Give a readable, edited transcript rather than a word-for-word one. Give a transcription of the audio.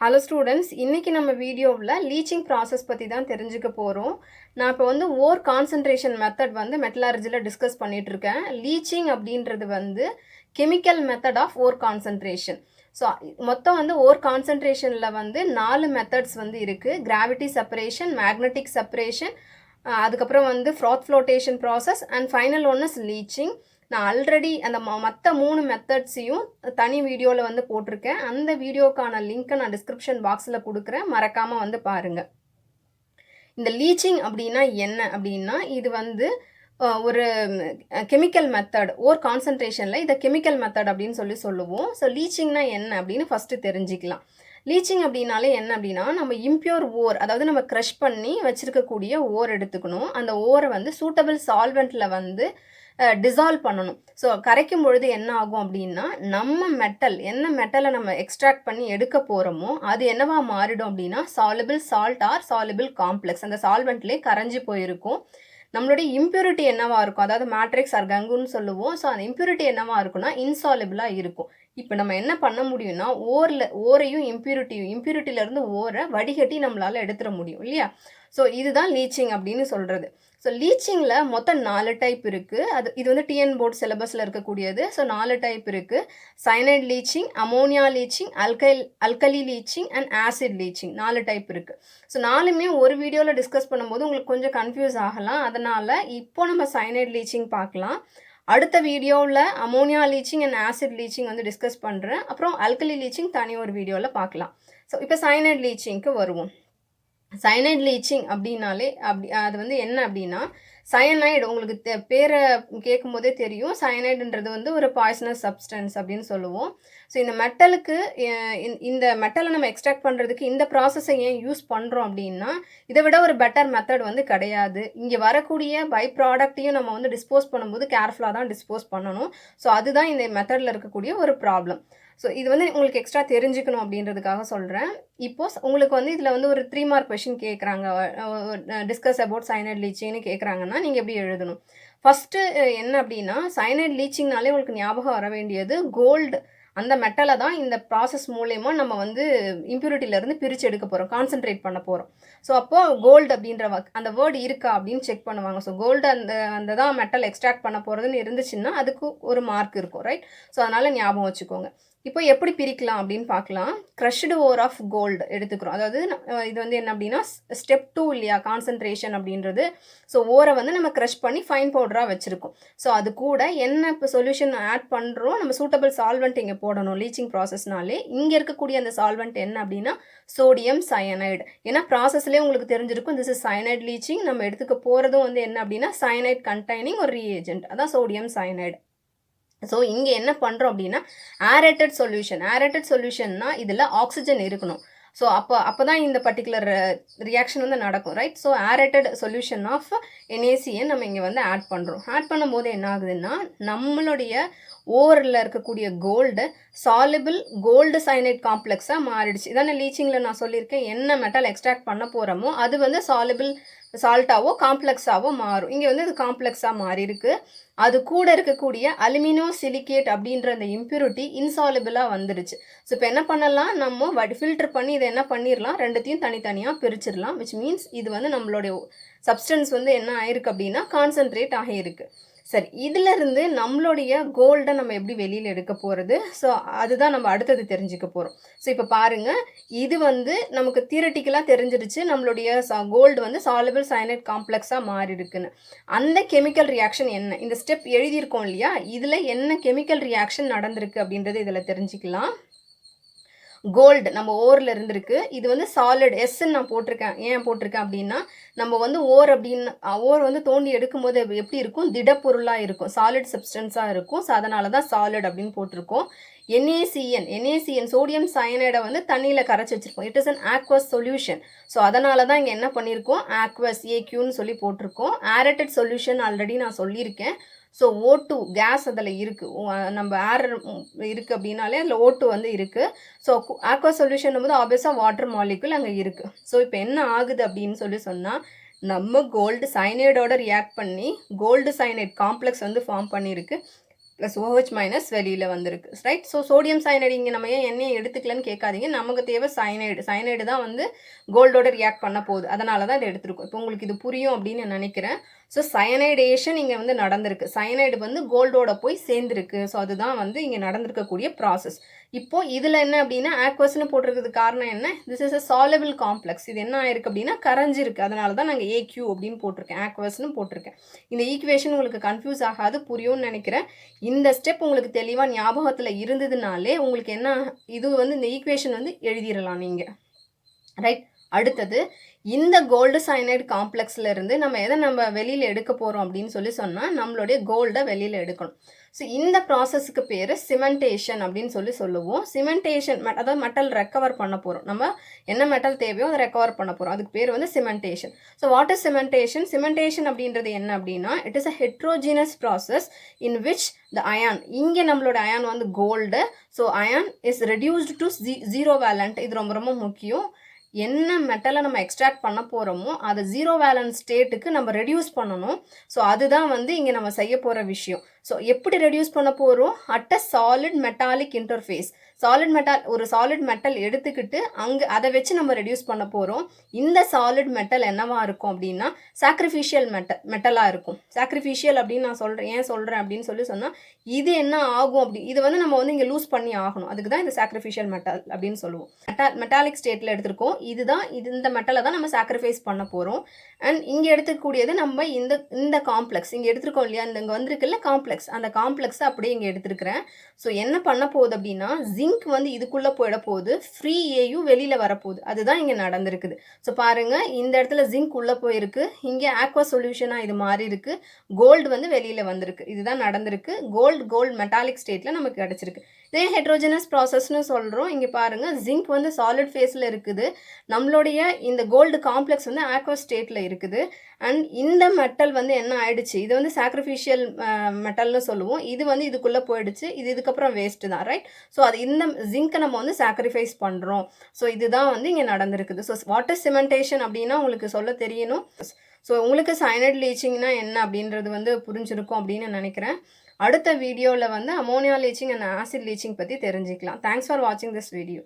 Hello students, இன்னைக்கு நம்ம வீடியோவில் லீச்சிங் ப்ராசஸ் பற்றி தான் தெரிஞ்சுக்க போகிறோம். நான் இப்போ ஓர் கான்சன்ட்ரேஷன் மெத்தட் மெட்டலர்ஜியில் டிஸ்கஸ் பண்ணிட்டு இருக்கேன். லீச்சிங் அப்படின்றது chemical method of ore concentration. So மொத்தம் ஓர் கான்சன்ட்ரேஷனில் 4 மெத்தட்ஸ் இருக்குது. கிராவிட்டி செப்பரேஷன், மேக்னெட்டிக் செப்பரேஷன், அதுக்கப்புறம் froth flotation process and final one is leaching. நான் ஆல்ரெடி அந்த மற்ற 3 மெத்தட்ஸையும் தனி வீடியோவில் போட்டிருக்கேன். அந்த வீடியோக்கான லிங்க்கை நான் டிஸ்கிரிப்ஷன் பாக்ஸில் கொடுக்குறேன், மறக்காமல் பாருங்கள். இந்த லீச்சிங் அப்படின்னா என்ன அப்படின்னா, இது ஒரு கெமிக்கல் மெத்தட். ஓர் கான்சன்ட்ரேஷனில் இதை கெமிக்கல் மெத்தட் அப்படின்னு சொல்லுவோம். ஸோ லீச்சிங்னா என்ன அப்படின்னு ஃபஸ்ட்டு தெரிஞ்சுக்கலாம். லீச்சிங் அப்படின்னாலே என்ன அப்படின்னா, நம்ம இம்பியூர் ஓர், அதாவது நம்ம க்ரஷ் பண்ணி வச்சுருக்கக்கூடிய ஓர் எடுத்துக்கணும். அந்த ஓரை சூட்டபிள் சால்வெண்ட்டில் டிசால்வ் பண்ணணும். ஸோ கரைக்கும் பொழுது என்ன ஆகும் அப்படின்னா, நம்ம என்ன மெட்டலை நம்ம எக்ஸ்ட்ராக்ட் பண்ணி எடுக்க போகிறோமோ அது என்னவா மாறிடும் அப்படின்னா, soluble salt or soluble complex. அந்த சால்வெண்ட்லேயே கரைஞ்சி போயிருக்கும். நம்மளுடைய இம்ப்யூரிட்டி என்னவா இருக்கும், அதாவது மேட்ரிக்ஸ் ஆர் கங்குன்னு சொல்லுவோம். ஸோ அந்த இம்ப்யூரிட்டி என்னவா இருக்குன்னா இன்சாலிபிளாக இருக்கும். இப்போ நம்ம என்ன பண்ண முடியும்னா, ஓரையும் இம்ப்யூரிட்டியிலேருந்து ஓரை வடிகட்டி நம்மளால் எடுத்துட முடியும் இல்லையா? ஸோ இதுதான் லீச்சிங் அப்படின்னு சொல்கிறது. ஸோ லீச்சிங்கில் மொத்தம் 4 டைப் இருக்குது. இது டிஎன் போர்ட் சிலபஸில் இருக்கக்கூடியது. ஸோ 4 டைப் இருக்குது. Cyanide leaching, ammonia leaching, alkali leaching and acid leaching. 4 type இருக்குது. ஸோ 4மே ஒரு வீடியோவில் டிஸ்கஸ் பண்ணும்போது உங்களுக்கு கொஞ்சம் கன்ஃபியூஸ் ஆகலாம். அதனால் இப்போ நம்ம சயனைட் லீச்சிங் பார்க்கலாம். அடுத்த வீடியோவில் ammonia leaching and acid leaching discuss பண்ணுறேன். அப்புறம் அல்கலி லீச்சிங் தனி ஒரு வீடியோவில் பார்க்கலாம். ஸோ இப்போ சயனைட் லீச்சிங்க்கு வருவோம். சயனைட் லீச்சிங் அப்படின்னாலே அது என்ன அப்படின்னா, சயனைடு உங்களுக்கு பேரை கேட்கும் போதே தெரியும். சயனைடுன்றது ஒரு பாய்சனஸ் சப்ஸ்டன்ஸ் அப்படின்னு சொல்லுவோம். ஸோ இந்த மெட்டலுக்கு இந்த மெட்டலை நம்ம எக்ஸ்ட்ராக்ட் பண்ணுறதுக்கு இந்த ப்ராசஸை ஏன் யூஸ் பண்ணுறோம் அப்படின்னா, இதை விட ஒரு பெட்டர் மெத்தட் கிடையாது. இங்கே வரக்கூடிய பை ப்ராடக்டையும் நம்ம டிஸ்போஸ் பண்ணும்போது கேர்ஃபுல்லாக தான் டிஸ்போஸ் பண்ணணும். ஸோ அதுதான் இந்த மெத்தடில் இருக்கக்கூடிய ஒரு ப்ராப்ளம். ஸோ இது உங்களுக்கு எக்ஸ்ட்ரா தெரிஞ்சுக்கணும் அப்படின்றதுக்காக சொல்கிறேன். இப்போது உங்களுக்கு இதில் ஒரு 3 மார்க் கொஷின் கேட்குறாங்க. டிஸ்கஸ் அபவுட் சயனைட் லீச்சிங்னு கேட்குறாங்கன்னா நீங்கள் எப்படி எழுதணும்? ஃபஸ்ட்டு என்ன அப்படின்னா, சயனைட் லீச்சிங்னாலே உங்களுக்கு ஞாபகம் வர வேண்டியது கோல்டு. அந்த மெட்டலை தான் இந்த ப்ராசஸ் மூலயமா நம்ம இம்ப்யூரிட்டியிலேருந்து பிரித்து எடுக்க போகிறோம், கான்சென்ட்ரேட் பண்ண போகிறோம். ஸோ அப்போது கோல்டு அப்படின்ற அந்த வேர்டு இருக்கா அப்படின்னு செக் பண்ணுவாங்க. ஸோ கோல்டு அந்த தான் மெட்டல் எக்ஸ்ட்ராக்ட் பண்ண போகிறதுன்னு இருந்துச்சுன்னா அதுக்கு ஒரு மார்க் இருக்கும், ரைட்? ஸோ அதனால் ஞாபகம் வச்சுக்கோங்க. இப்போ எப்படி பிரிக்கலாம் அப்படின்னு பார்க்கலாம். க்ரஷ்டு ஓர் ஆஃப் கோல்டு எடுத்துக்கிறோம். அதாவது இது என்ன அப்படின்னா, ஸ்டெப் 2 இல்லையா கான்சன்ட்ரேஷன் அப்படின்றது. ஸோ ஓரை நம்ம க்ரஷ் பண்ணி ஃபைன் பவுடராக வச்சுருக்கோம். ஸோ அது கூட என்ன இப்போ சொல்யூஷன் ஆட் பண்ணுறோம், நம்ம சூட்டபிள் சால்வெண்ட் இங்கே போடணும். லீச்சிங் ப்ராசஸ்னாலே இங்கே இருக்கக்கூடிய அந்த சால்வெண்ட் என்ன அப்படின்னா சோடியம் சயனைடு. ஏன்னா ப்ராசஸ்லேயே உங்களுக்கு தெரிஞ்சிருக்கும், திஸ் இஸ் சயனைட் லீச்சிங். நம்ம எடுத்துக்க போகிறதும் என்ன அப்படின்னா சயனைட் கண்டைனிங் ஒரு ரீஏஜென்ட், அதான் சோடியம் சயனைடு. ஸோ இங்கே என்ன பண்ணுறோம் அப்படின்னா ஏரேட்டட் சொல்யூஷன்னா இதில் ஆக்சிஜன் இருக்கணும். ஸோ அப்போ தான் இந்த பர்டிகுலர் ரியாக்ஷன் நடக்கும், right? So aerated solution of NaCN நம்ம இங்கே ஆட் பண்ணுறோம். ஆட் பண்ணும்போது என்ன ஆகுதுன்னா, நம்மளுடைய ஓரில் இருக்கக்கூடிய கோல்டு சாலிபிள் கோல்டு சயனைட் காம்ப்ளெக்ஸாக மாறிடுச்சு. இதான லீச்சிங்கில் நான் சொல்லியிருக்கேன், என்ன மெட்டல் எக்ஸ்ட்ராக்ட் பண்ண போகிறோமோ அது சாலிபிள் சால்ட்டாவோ காம்ப்ளெக்ஸாவோ மாறும். இங்கே இது காம்ப்ளெக்ஸாக மாறி இருக்கு. அது கூட இருக்கக்கூடிய அலுமினோ சிலிகேட் அப்படின்ற அந்த இம்ப்யூரிட்டி இன்சாலிபிளாக வந்துடுச்சு. ஸோ இப்போ என்ன பண்ணலாம், நம்ம ஃபில்டர் பண்ணி இதை என்ன பண்ணிடலாம், ரெண்டுத்தையும் தனித்தனியாக பிரிச்சிடலாம். விச் மீன்ஸ் இது நம்மளுடைய சப்ஸ்டன்ஸ் என்ன ஆயிருக்கு அப்படின்னா கான்சன்ட்ரேட் ஆகியிருக்கு. சரி, இதிலிருந்து நம்மளுடைய கோல்டை நம்ம எப்படி வெளியில் எடுக்க போகிறது? ஸோ அதுதான் நம்ம அடுத்தது தெரிஞ்சுக்க போகிறோம். ஸோ இப்போ பாருங்கள், இது நமக்கு தியரட்டிக்கலாக தெரிஞ்சிருச்சு நம்மளுடைய கோல்டு சாலிபிள் சயனைட் காம்ப்ளெக்ஸாக மாறி இருக்குன்னு. அந்த கெமிக்கல் ரியாக்ஷன் என்ன, இந்த ஸ்டெப் எழுதியிருக்கோம் இல்லையா, இதில் என்ன கெமிக்கல் ரியாக்ஷன் நடந்திருக்கு அப்படின்றது இதில் தெரிஞ்சுக்கலாம். கோல்டு நம்ம ஓரில் இருந்திருக்கு. இது சாலிட் எஸ்ன்னு நான் போட்டிருக்கேன். ஏன் போட்டிருக்கேன் அப்படின்னா, நம்ம ஓர் தோண்டி எடுக்கும்போது எப்படி இருக்கும், திடப்பொருளாக இருக்கும், சாலிட் சப்ஸ்டன்ஸாக இருக்கும். ஸோ அதனால தான் சாலிட் அப்படின்னு போட்டிருக்கோம். NaCN சோடியம் சயனைடை தண்ணியில் கரைச்சி வச்சுருக்கோம். It is an aqueous solution. So அதனால தான் இங்கே என்ன பண்ணியிருக்கோம், ஆக்வஸ் AQன்னு சொல்லி போட்டிருக்கோம். ஏரேட்டட் சொல்யூஷன் ஆல்ரெடி நான் சொல்லியிருக்கேன். ஸோ O2 கேஸ் அதில் இருக்குது. நம்ம ஏர் இருக்குது அப்படின்னாலே அதில் O2 இருக்குது. ஸோ ஆக்வா சொல்யூஷன் போது ஆப்வியஸாக வாட்டர் மாலிகுல் அங்கே இருக்குது. ஸோ இப்போ என்ன ஆகுது அப்படின்னு சொன்னால், நம்ம கோல்டு சைனைடோட ரியாக்ட் பண்ணி கோல்டு சைனைட் காம்ப்ளெக்ஸ் ஃபார்ம் பண்ணியிருக்கு. ப்ளஸ் OH மைனஸ் வெளியில் வந்திருக்கு, ரைட். ஸோ சோடியம் சயனைடு இங்கே நம்ம ஏன் எண்ணெயை எடுத்துக்கலன்னு கேட்காதீங்க. நமக்கு தேவை சயனைடு. சயனைடு தான் வந்து கோல்டோட ரியாக்ட் பண்ண போகுது, அதனால தான் இதை எடுத்துருக்கோம். இப்போ உங்களுக்கு இது புரியும் அப்படின்னு நான் நினைக்கிறேன். ஸோ சயனைடேஷன் இங்கே வந்து நடந்திருக்கு. சயனைடு வந்து கோல்டோட போய் சேர்ந்துருக்கு. ஸோ அதுதான் வந்து இங்கே நடந்திருக்கக்கூடிய ப்ராசஸ். இப்போது இதில் என்ன அப்படின்னா ஆக்வஸ்ன்னு போட்டிருக்கிறதுக்கு காரணம் என்ன? This is a soluble complex. இது என்ன ஆயிருக்கு அப்படின்னா கரைஞ்சிருக்கு. அதனால தான் நாங்கள் AQ அப்படின்னு போட்டிருக்கேன், ஆக்வஸ்ன்னு போட்டிருக்கேன். இந்த ஈக்குவேஷன் உங்களுக்கு கன்ஃபியூஸ் ஆகாது, புரியும்னு நினைக்கிறேன். இந்த ஸ்டெப் உங்களுக்கு தெளிவாக ஞாபகத்தில் இருந்ததுனாலே உங்களுக்கு என்ன, இது வந்து இந்த ஈக்குவேஷன் வந்து எழுதிடலாம் நீங்கள், ரைட். அடுத்தது இந்த கோல்டு சயனைடு காம்ப்ளெக்ஸில் இருந்து நம்ம வெளியில் எடுக்க போகிறோம் அப்படின்னு சொன்னால் நம்மளுடைய கோல்டை வெளியில் எடுக்கணும். ஸோ இந்த ப்ராசஸுக்கு பேர் சிமெண்டேஷன் அப்படின்னு சொல்லுவோம். சிமெண்டேஷன் அதாவது மெட்டல் ரெக்கவர் பண்ண போகிறோம். நம்ம என்ன மெட்டல் தேவையோ அதை ரெக்கவர் பண்ண போகிறோம். அதுக்கு பேர் வந்து cementation. So what is cementation? Cementation அப்படின்றது என்ன அப்படின்னா it is a heterogeneous process in which the ion, இங்கே நம்மளோட அயான் வந்து gold. So ion is reduced to zero valent. இது ரொம்ப ரொம்ப முக்கியம். என்ன மெட்டலை நம்ம எக்ஸ்ட்ராக்ட் பண்ண போகிறோமோ அதை ஜீரோ வேலன்ஸ் ஸ்டேட்டுக்கு நம்ம ரெடியூஸ் பண்ணணும். ஸோ அதுதான் வந்து இங்கே நம்ம செய்ய போகிற விஷயம். ஸோ எப்படி ரெடியூஸ் பண்ண போகிறோம்? At a solid metallic interface. ஒரு சாலிட் மெட்டல் எடுத்துக்கிட்டு அங்கே அதை வச்சு நம்ம ரெடியூஸ் பண்ண போகிறோம். இந்த சாலிட் மெட்டல் என்னவா இருக்கும் அப்படின்னா சாக்ரிஃபிஷியல் மெட்டலாக இருக்கும். சாக்ரிஃபிஷியல் அப்படின்னு நான் ஏன் சொல்கிறேன் அப்படின்னு சொன்னால் இது என்ன ஆகும் அப்படி, இது வந்து நம்ம வந்து இங்கே லூஸ் பண்ணி ஆகணும். அதுக்கு தான் இந்த சாக்ரிஃபிஷியல் மெட்டல் அப்படின்னு சொல்லுவோம். மெட்டாலிக் ஸ்டேட்டில் எடுத்திருக்கோம். இந்த மெட்டலை தான் நம்ம சாக்ரிஃபைஸ் பண்ண போகிறோம். அண்ட் இங்கே எடுத்துக்கூடியது நம்ம இந்த காம்ப்ளெக்ஸ் இங்கே எடுத்துருக்கோம் இல்லையா, இங்கே வந்திருக்குல்ல காம்ப்ளெக்ஸ், அந்த காம்ப்ளெக்ஸை அப்படியே இங்கே எடுத்துருக்கிறேன். ஸோ என்ன பண்ண போகுது அப்படின்னா ஜிங்க் வந்து இதுக்குள்ளே போயிட போகுது, ஃப்ரீ AU வெளியில் வரப்போகுது. அதுதான் இங்கே நடந்திருக்குது. ஸோ பாருங்கள், இந்த இடத்துல ஜிங்க் உள்ளே போயிருக்கு, இங்கே ஆக்வா சொல்யூஷனாக இது மாறி இருக்குது, கோல்டு வந்து வெளியில் வந்திருக்கு. இதுதான் நடந்திருக்கு. கோல்டு மெட்டாலிக் ஸ்டேட்டில் நமக்கு கிடச்சிருக்கு. இதே ஹெட்ரோஜனஸ் ப்ராசஸ்னு சொல்கிறோம். இங்கே பாருங்கள், ஜிங்க் வந்து சாலிட் ஃபேஸில் இருக்குது, நம்மளுடைய இந்த கோல்டு காம்ப்ளெக்ஸ் வந்து ஆக்வா ஸ்டேட்டில் இருக்குது. அண்ட் இந்த மெட்டல் வந்து என்ன ஆயிடுச்சு, இது வந்து சாக்ரிஃபிஷியல் மெட்டல்னு சொல்லுவோம். இது வந்து இதுக்குள்ளே போயிடுச்சு, இதுக்கப்புறம் வேஸ்ட்டு தான், ரைட். ஸோ அது இந்த ஜிங்கை நம்ம வந்து சாக்ரிஃபைஸ் பண்ணுறோம். ஸோ இதுதான் வந்து இங்கே நடந்திருக்குது. ஸோ வாட் இஸ் சிமெண்டேஷன் அப்படின்னா உங்களுக்கு சொல்ல தெரியணும். ஸோ உங்களுக்கு சயனைடு லீச்சிங்னா என்ன அப்படின்றது வந்து புரிஞ்சிருக்கும் அப்படின்னு நினைக்கிறேன். அடுத்த வீடியோவில் வந்து ammonia leaching and acid leaching பற்றி தெரிஞ்சுக்கலாம். தேங்க்ஸ் ஃபார் வாட்சிங் திஸ் வீடியோ.